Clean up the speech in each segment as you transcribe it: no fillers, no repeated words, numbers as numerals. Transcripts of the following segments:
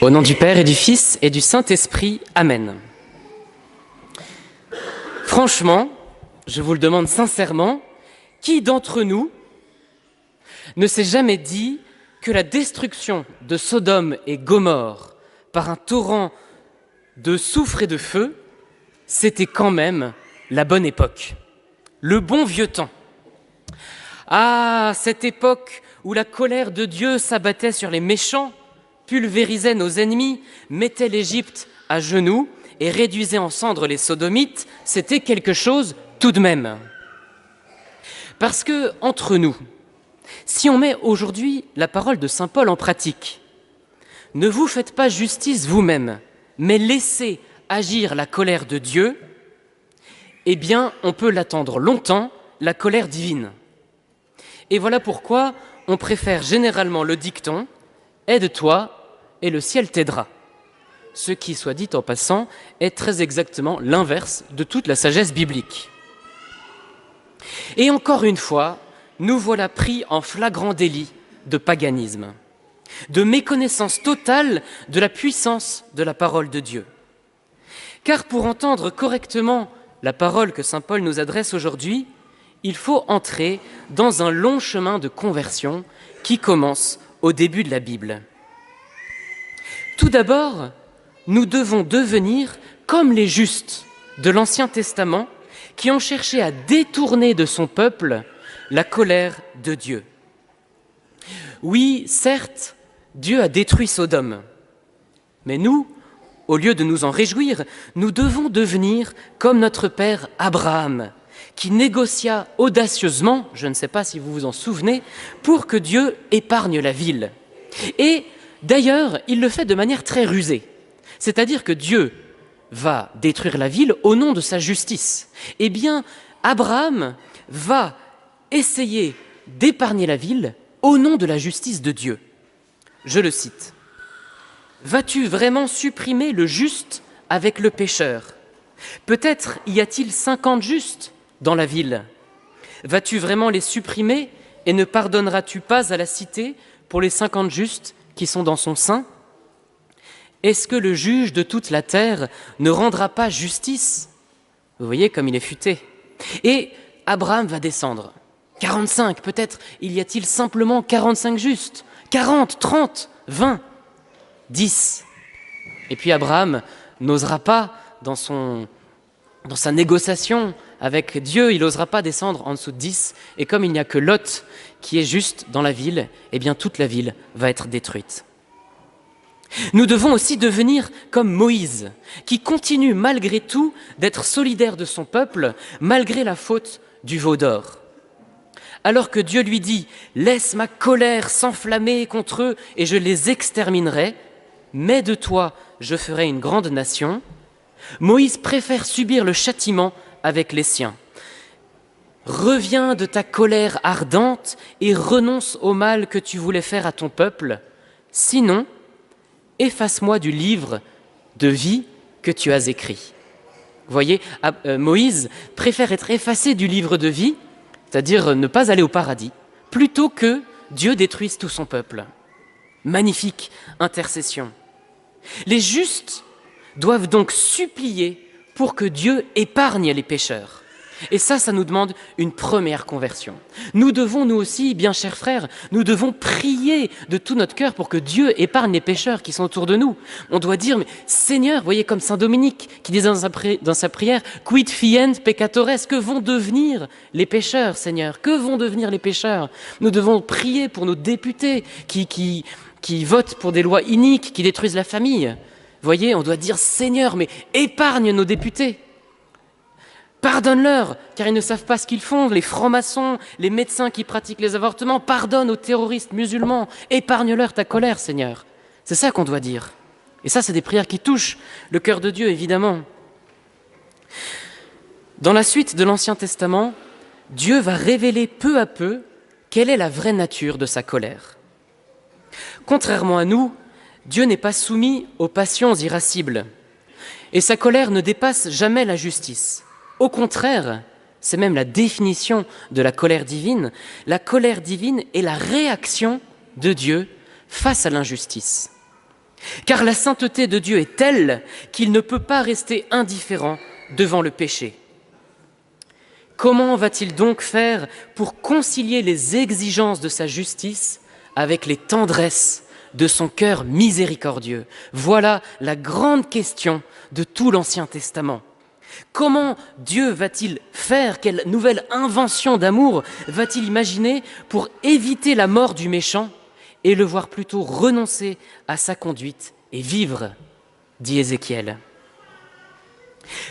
Au nom du Père et du Fils et du Saint-Esprit, Amen. Franchement, je vous le demande sincèrement, qui d'entre nous ne s'est jamais dit que la destruction de Sodome et Gomorrhe par un torrent de soufre et de feu, c'était quand même la bonne époque, le bon vieux temps. Ah, cette époque où la colère de Dieu s'abattait sur les méchants, pulvérisait nos ennemis, mettait l'Égypte à genoux et réduisait en cendres les Sodomites, c'était quelque chose tout de même. Parce que, entre nous, si on met aujourd'hui la parole de saint Paul en pratique, ne vous faites pas justice vous-même, mais laissez agir la colère de Dieu, eh bien, on peut l'attendre longtemps, la colère divine. Et voilà pourquoi on préfère généralement le dicton « Aide-toi et le ciel t'aidera ». Ce qui, soit dit en passant, est très exactement l'inverse de toute la sagesse biblique. Et encore une fois, nous voilà pris en flagrant délit de paganisme, de méconnaissance totale de la puissance de la parole de Dieu. Car pour entendre correctement la parole que saint Paul nous adresse aujourd'hui, il faut entrer dans un long chemin de conversion qui commence au début de la Bible. Tout d'abord, nous devons devenir comme les justes de l'Ancien Testament qui ont cherché à détourner de son peuple la colère de Dieu. Oui, certes, Dieu a détruit Sodome, mais nous, au lieu de nous en réjouir, nous devons devenir comme notre père Abraham, qui négocia audacieusement, je ne sais pas si vous vous en souvenez, pour que Dieu épargne la ville. Et d'ailleurs, il le fait de manière très rusée. C'est-à-dire que Dieu va détruire la ville au nom de sa justice. Eh bien, Abraham va essayer d'épargner la ville au nom de la justice de Dieu. Je le cite. « Vas-tu vraiment supprimer le juste avec le pécheur ? Peut-être y a-t-il 50 justes dans la ville. Vas-tu vraiment les supprimer et ne pardonneras-tu pas à la cité pour les 50 justes qui sont dans son sein ? Est-ce que le juge de toute la terre ne rendra pas justice ?» Vous voyez comme il est futé. Et Abraham va descendre. 45, peut-être y a-t-il simplement 45 justes. 40, 30, 20, 10. Et puis Abraham n'osera pas, dans sa négociation avec Dieu, il n'osera pas descendre en dessous de 10. Et comme il n'y a que Lot qui est juste dans la ville, eh bien toute la ville va être détruite. Nous devons aussi devenir comme Moïse, qui continue malgré tout d'être solidaire de son peuple, malgré la faute du veau d'or. Alors que Dieu lui dit « Laisse ma colère s'enflammer contre eux et je les exterminerai, mais de toi je ferai une grande nation », Moïse préfère subir le châtiment avec les siens. « Reviens de ta colère ardente et renonce au mal que tu voulais faire à ton peuple, sinon, efface-moi du livre de vie que tu as écrit. » Vous voyez, Moïse préfère être effacé du livre de vie, c'est-à-dire ne pas aller au paradis, plutôt que Dieu détruise tout son peuple. Magnifique intercession. Les justes doivent donc supplier pour que Dieu épargne les pécheurs. Et ça nous demande une première conversion. Nous devons, nous aussi, bien chers frères, nous devons prier de tout notre cœur pour que Dieu épargne les pécheurs qui sont autour de nous. On doit dire, mais Seigneur, vous voyez comme saint Dominique qui disait dans sa prière, « Quid fient peccatores » que vont devenir les pécheurs, Seigneur? Que vont devenir les pécheurs? Nous devons prier pour nos députés qui votent pour des lois iniques, qui détruisent la famille. Vous voyez, on doit dire, « Seigneur, mais épargne nos députés ». Pardonne-leur, car ils ne savent pas ce qu'ils font, les francs-maçons, les médecins qui pratiquent les avortements, pardonne aux terroristes musulmans, épargne-leur ta colère, Seigneur. C'est ça qu'on doit dire. Et ça, c'est des prières qui touchent le cœur de Dieu, évidemment. Dans la suite de l'Ancien Testament, Dieu va révéler peu à peu quelle est la vraie nature de sa colère. Contrairement à nous, Dieu n'est pas soumis aux passions irascibles, et sa colère ne dépasse jamais la justice. Au contraire, c'est même la définition de la colère divine. La colère divine est la réaction de Dieu face à l'injustice. Car la sainteté de Dieu est telle qu'il ne peut pas rester indifférent devant le péché. Comment va-t-il donc faire pour concilier les exigences de sa justice avec les tendresses de son cœur miséricordieux? Voilà la grande question de tout l'Ancien Testament. Comment Dieu va-t-il faire? Quelle nouvelle invention d'amour va-t-il imaginer pour éviter la mort du méchant et le voir plutôt renoncer à sa conduite et vivre, dit Ézéchiel.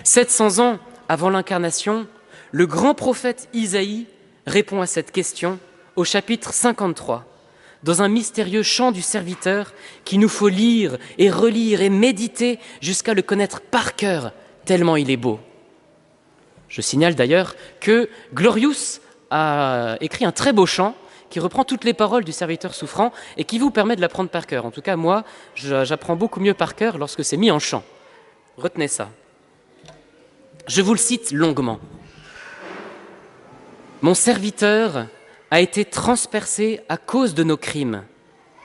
700 ans avant l'incarnation, le grand prophète Isaïe répond à cette question au chapitre 53, dans un mystérieux chant du serviteur qu'il nous faut lire et relire et méditer jusqu'à le connaître par cœur, tellement il est beau. Je signale d'ailleurs que Glorious a écrit un très beau chant qui reprend toutes les paroles du serviteur souffrant et qui vous permet de l'apprendre par cœur. En tout cas, moi, j'apprends beaucoup mieux par cœur lorsque c'est mis en chant. Retenez ça. Je vous le cite longuement. Mon serviteur a été transpercé à cause de nos crimes,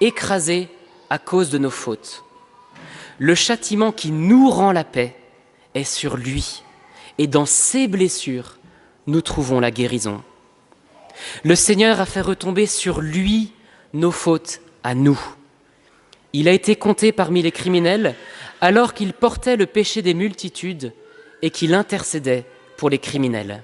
écrasé à cause de nos fautes. Le châtiment qui nous rend la paix est sur lui, et dans ses blessures, nous trouvons la guérison. Le Seigneur a fait retomber sur lui nos fautes à nous. Il a été compté parmi les criminels alors qu'il portait le péché des multitudes et qu'il intercédait pour les criminels.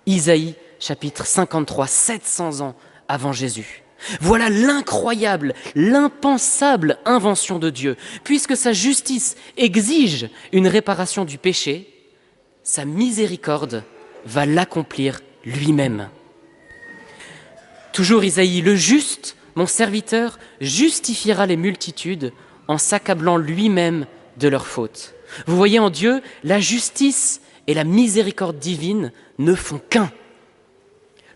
Isaïe, chapitre 53, 700 ans avant Jésus. Voilà l'incroyable, l'impensable invention de Dieu. Puisque sa justice exige une réparation du péché, sa miséricorde va l'accomplir lui-même. Toujours Isaïe, le juste, mon serviteur, justifiera les multitudes en s'accablant lui-même de leurs fautes. Vous voyez, en Dieu, la justice et la miséricorde divine ne font qu'un.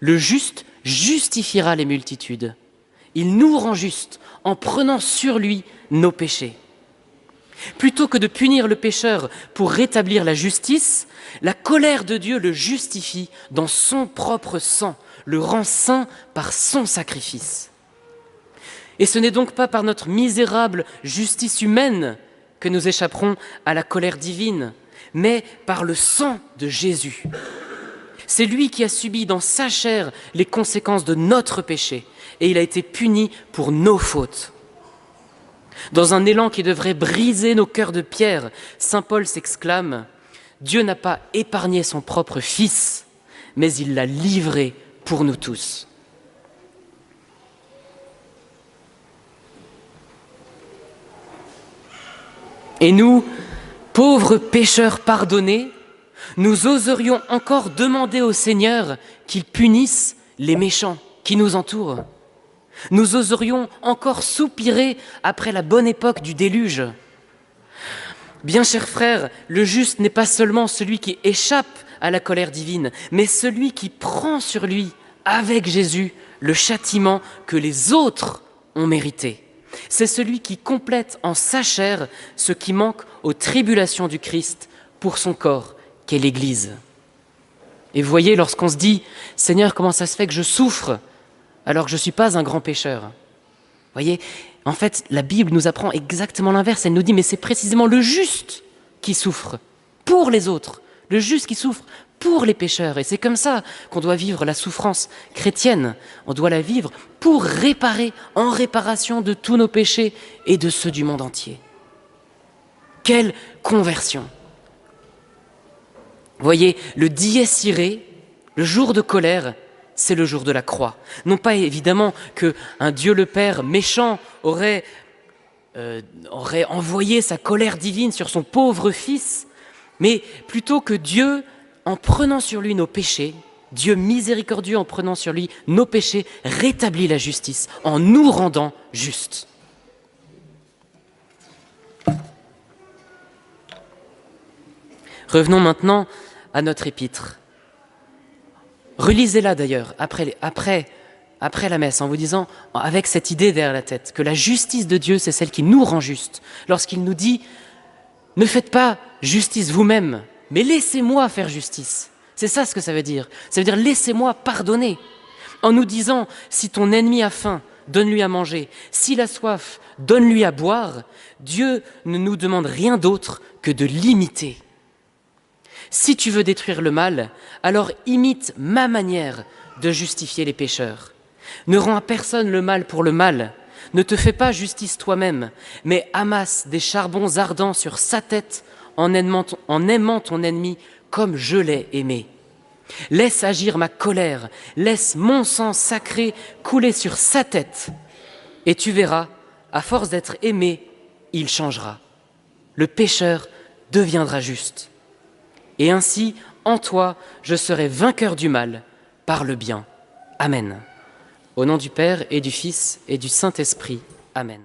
Le juste justifiera les multitudes. Il nous rend justes en prenant sur lui nos péchés. Plutôt que de punir le pécheur pour rétablir la justice, la colère de Dieu le justifie dans son propre sang, le rend saint par son sacrifice. Et ce n'est donc pas par notre misérable justice humaine que nous échapperons à la colère divine, mais par le sang de Jésus. C'est lui qui a subi dans sa chair les conséquences de notre péché, et il a été puni pour nos fautes. Dans un élan qui devrait briser nos cœurs de pierre, saint Paul s'exclame « Dieu n'a pas épargné son propre Fils, mais il l'a livré pour nous tous. » Et nous, pauvres pécheurs pardonnés, nous oserions encore demander au Seigneur qu'il punisse les méchants qui nous entourent. Nous oserions encore soupirer après la bonne époque du déluge. Bien chers frères, le juste n'est pas seulement celui qui échappe à la colère divine, mais celui qui prend sur lui, avec Jésus, le châtiment que les autres ont mérité. C'est celui qui complète en sa chair ce qui manque aux tribulations du Christ pour son corps, qu'est l'Église. Et vous voyez, lorsqu'on se dit « Seigneur, comment ça se fait que je souffre alors que je ne suis pas un grand pécheur ?» Vous voyez, en fait, la Bible nous apprend exactement l'inverse. Elle nous dit « Mais c'est précisément le juste qui souffre pour les autres, le juste qui souffre pour les pécheurs. » Et c'est comme ça qu'on doit vivre la souffrance chrétienne. On doit la vivre pour réparer, en réparation de tous nos péchés et de ceux du monde entier. Quelle conversion! Vous voyez, le dies irae, le jour de colère, c'est le jour de la croix. Non pas évidemment qu'un Dieu le Père méchant aurait envoyé sa colère divine sur son pauvre Fils, mais plutôt que Dieu, en prenant sur lui nos péchés, Dieu miséricordieux en prenant sur lui nos péchés, rétablit la justice en nous rendant justes. Revenons maintenant à notre épître. Relisez-la d'ailleurs après la messe en vous disant, avec cette idée derrière la tête, que la justice de Dieu, c'est celle qui nous rend justes. Lorsqu'il nous dit, ne faites pas justice vous-même, mais laissez-moi faire justice. C'est ça ce que ça veut dire. Ça veut dire, laissez-moi pardonner. En nous disant, si ton ennemi a faim, donne-lui à manger. S'il a soif, donne-lui à boire. Dieu ne nous demande rien d'autre que de l'imiter. Si tu veux détruire le mal, alors imite ma manière de justifier les pécheurs. Ne rends à personne le mal pour le mal. Ne te fais pas justice toi-même, mais amasse des charbons ardents sur sa tête en aimant ton ennemi comme je l'ai aimé. Laisse agir ma colère, laisse mon sang sacré couler sur sa tête. Et tu verras, à force d'être aimé, il changera. Le pécheur deviendra juste. Et ainsi, en toi, je serai vainqueur du mal par le bien. Amen. Au nom du Père et du Fils et du Saint-Esprit. Amen.